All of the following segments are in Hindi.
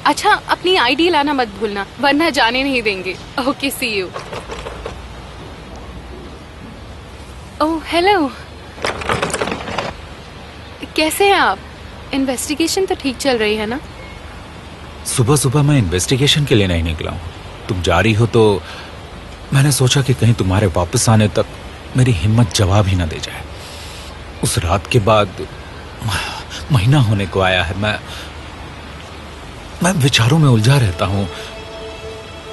अच्छा, अपनी आईडी लाना मत भूलना, वरना जाने नहीं देंगे। Okay, see you. Oh hello, कैसे हैं आप? इन्वेस्टिगेशन तो ठीक चल रही है ना? सुबह सुबह मैं इन्वेस्टिगेशन के लिए नहीं निकला हूँ। तुम जा रही हो तो मैंने सोचा कि कहीं तुम्हारे वापस आने तक मेरी हिम्मत जवाब ही ना दे जाए। उस रात के बाद महीना होने को आया है। मैं विचारों में उलझा रहता हूँ,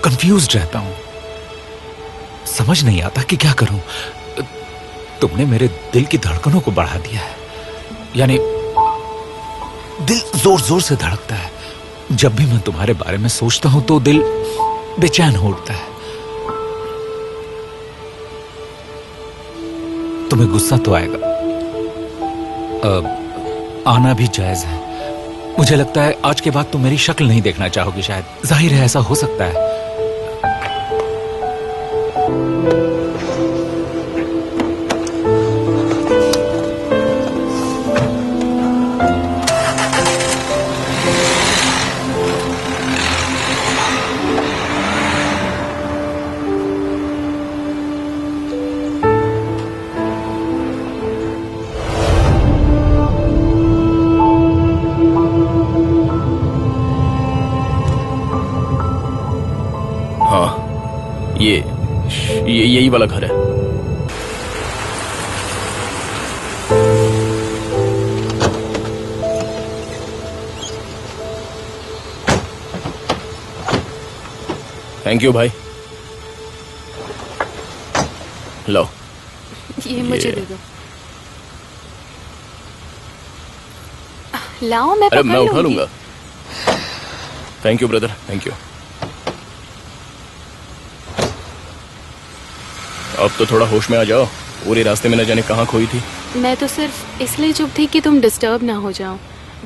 कंफ्यूज्ड रहता हूँ, समझ नहीं आता कि क्या करूं। तुमने मेरे दिल की धड़कनों को बढ़ा दिया है, यानी दिल जोर जोर से धड़कता है। जब भी मैं तुम्हारे बारे में सोचता हूं तो दिल बेचैन हो उठता है। तुम्हें गुस्सा तो आएगा, आना भी जायज है। मुझे लगता है आज के बाद तुम मेरी शक्ल नहीं देखना चाहोगी, शायद। जाहिर है ऐसा हो सकता है। यही वाला घर है। थैंक यू भाई। लो, ये मुझे दे दो। लाओ, मैं अरे पकड़ मैं उठा लूंगी। लूंगा। Thank you brother, thank you. अब तो थोड़ा होश में आ जाओ। पूरे रास्ते में न जाने कहाँ खोई थी। मैं तो सिर्फ इसलिए चुप थी कि तुम डिस्टर्ब ना हो जाओ।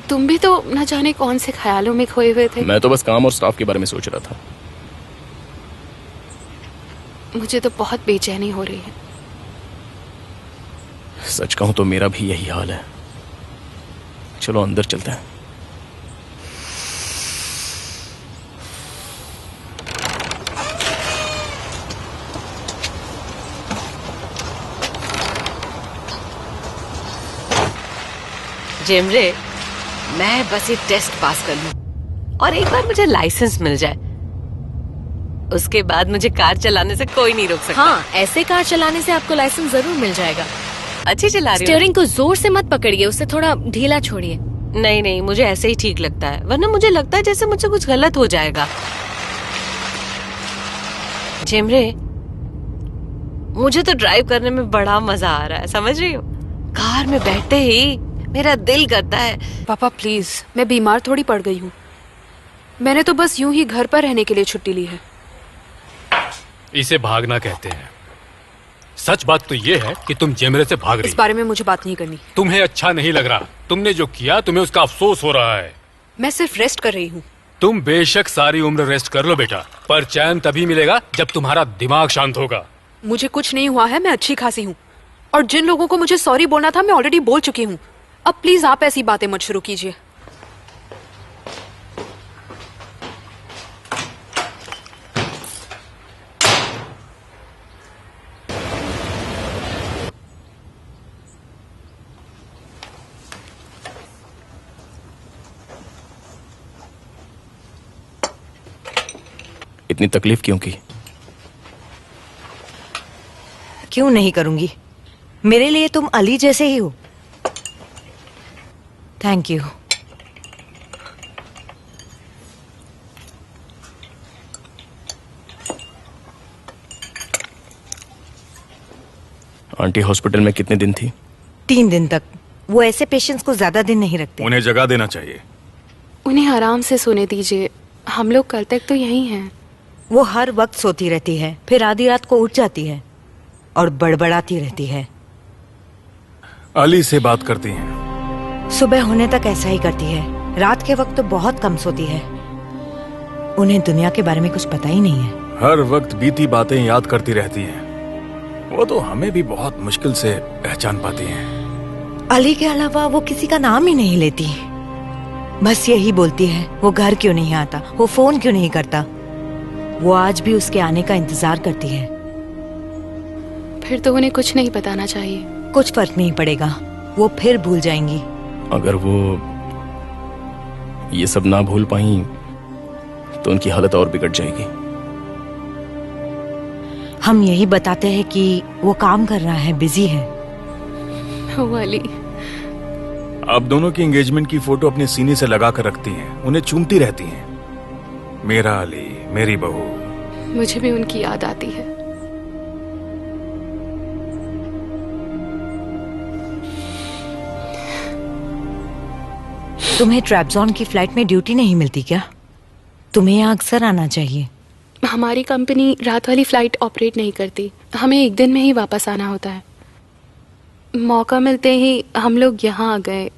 तुम भी तो न जाने कौन से ख्यालों में खोए हुए थे। मैं तो बस काम और स्टाफ के बारे में सोच रहा था। मुझे तो बहुत बेचैनी हो रही है। सच कहूं तो मेरा भी यही हाल है। चलो अंदर चलते हैं। जेमरे, मैं बस ये टेस्ट पास कर लूं और एक बार मुझे लाइसेंस मिल जाए, उसके बाद मुझे कार चलाने से कोई नहीं रोक सकता। हाँ, ऐसे कार चलाने से आपको लाइसेंस जरूर मिल जाएगा। अच्छी चला रही हो। स्टीयरिंग को जोर से मत पकड़िए, उसे थोड़ा ढीला छोड़िए। नहीं नहीं, मुझे ऐसे ही ठीक लगता है, वरना मुझे लगता है जैसे मुझसे कुछ गलत हो जाएगा। जेमरे, मुझे तो ड्राइव करने में बड़ा मजा आ रहा है, समझ रही हो? कार में बैठते ही मेरा दिल करता है। पापा प्लीज, मैं बीमार थोड़ी पड़ गई हूँ। मैंने तो बस यूं ही घर पर रहने के लिए छुट्टी ली है। इसे भागना कहते हैं। सच बात तो ये है कि तुम जेमरे से भाग रही। इस बारे में मुझे बात नहीं करनी। तुम्हें अच्छा नहीं लग रहा। तुमने जो किया तुम्हें उसका अफसोस हो रहा है। मैं सिर्फ रेस्ट कर रही हूँ। तुम बेशक सारी उम्र रेस्ट कर लो बेटा, पर चैन तभी मिलेगा जब तुम्हारा दिमाग शांत होगा। मुझे कुछ नहीं हुआ है, मैं अच्छी खासी हूँ। और जिन लोगों को मुझे सॉरी बोलना था मैं ऑलरेडी बोल चुकी हूँ। अब प्लीज आप ऐसी बातें मत शुरू कीजिए। इतनी तकलीफ क्यों की? क्यों नहीं करूंगी, मेरे लिए तुम अली जैसे ही हो। Thank you. आंटी हॉस्पिटल में कितने दिन थी? 3 दिन तक। वो ऐसे पेशेंट्स को ज्यादा दिन नहीं रखते। उन्हें जगह देना चाहिए। उन्हें आराम से सोने दीजिए, हम लोग कल तक तो यहीं हैं। वो हर वक्त सोती रहती है, फिर आधी रात को उठ जाती है और बड़बड़ाती रहती है। अली से बात करती हैं। सुबह होने तक ऐसा ही करती है। रात के वक्त तो बहुत कम सोती है। उन्हें दुनिया के बारे में कुछ पता ही नहीं है। हर वक्त बीती बातें याद करती रहती हैं। वो तो हमें भी बहुत मुश्किल से पहचान पाती हैं। अली के अलावा वो किसी का नाम ही नहीं लेती। बस यही बोलती है, वो घर क्यों नहीं आता, वो फोन क्यों नहीं करता। वो आज भी उसके आने का इंतजार करती है। फिर तो उन्हें कुछ नहीं बताना चाहिए। कुछ फर्क नहीं पड़ेगा, वो फिर भूल जाएंगी। अगर वो ये सब ना भूल पाई तो उनकी हालत और बिगड़ जाएगी। हम यही बताते हैं कि वो काम कर रहा है, बिजी है। वाली, आप दोनों की एंगेजमेंट की फोटो अपने सीने से लगा कर रखती हैं, उन्हें चूमती रहती हैं। मेरा अली, मेरी बहू। मुझे भी उनकी याद आती है। तुम्हें ट्रैपजॉन की फ्लाइट में ड्यूटी नहीं मिलती क्या? तुम्हें यहाँ अक्सर आना चाहिए। हमारी कंपनी रात वाली फ्लाइट ऑपरेट नहीं करती, हमें एक दिन में ही वापस आना होता है। मौका मिलते ही हम लोग यहाँ आ गए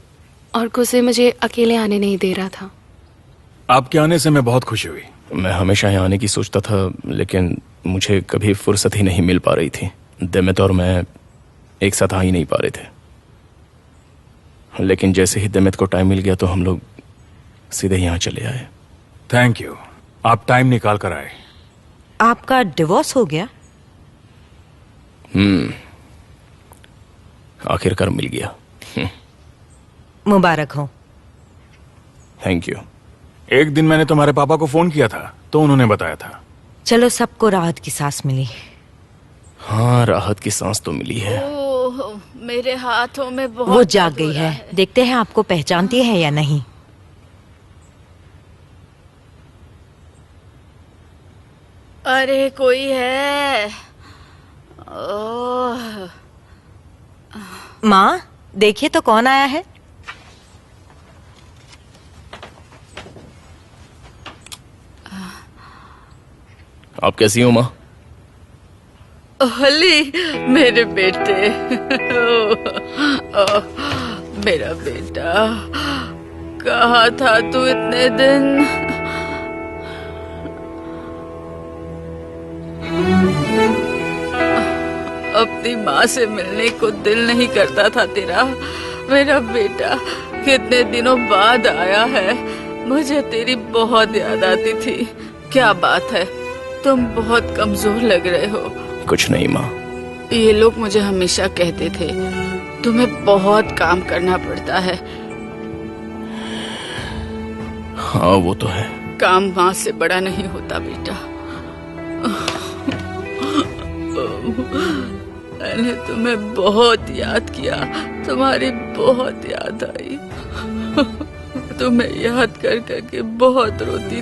और गुस्से मुझे अकेले आने नहीं दे रहा था। आपके आने से मैं बहुत खुशी हुई। मैं हमेशा यहाँ आने की सोचता था, लेकिन मुझे कभी फुर्सत ही नहीं मिल पा रही थी। देमित और मैं एक साथ आ ही नहीं पा रहे थे। लेकिन जैसे ही देमित को टाइम मिल गया तो हम लोग सीधे यहाँ चले आए। थैंक यू, आप टाइम निकाल कर आए। आपका डिवोर्स हो गया? आखिरकार मिल गया। मुबारक हो। Thank you. एक दिन मैंने तुम्हारे पापा को फोन किया था तो उन्होंने बताया था। चलो, सबको राहत की सांस मिली। हाँ, राहत की सांस तो मिली है। ओह, मेरे हाथों में बहुत वो जाग दर्द हो गई रहा है। देखते हैं आपको पहचानती है या नहीं। अरे कोई है? ओह, माँ, देखिए तो कौन आया है। आप कैसी हो माँ? अली, मेरे बेटे। ओह, मेरा बेटा, कहाँ था तू इतने दिन? अपनी माँ से मिलने को दिल नहीं करता था तेरा? मेरा बेटा कितने दिनों बाद आया है। मुझे तेरी बहुत याद आती थी। क्या बात है, तुम बहुत कमजोर लग रहे हो। कुछ नहीं माँ। ये लोग मुझे हमेशा कहते थे तुम्हें बहुत काम करना पड़ता है। हाँ, वो तो है। काम माँ से बड़ा नहीं होता बेटा। मैंने तुम्हें बहुत याद किया, तुम्हारी बहुत याद आई। तुम्हें याद कर करके बहुत रोती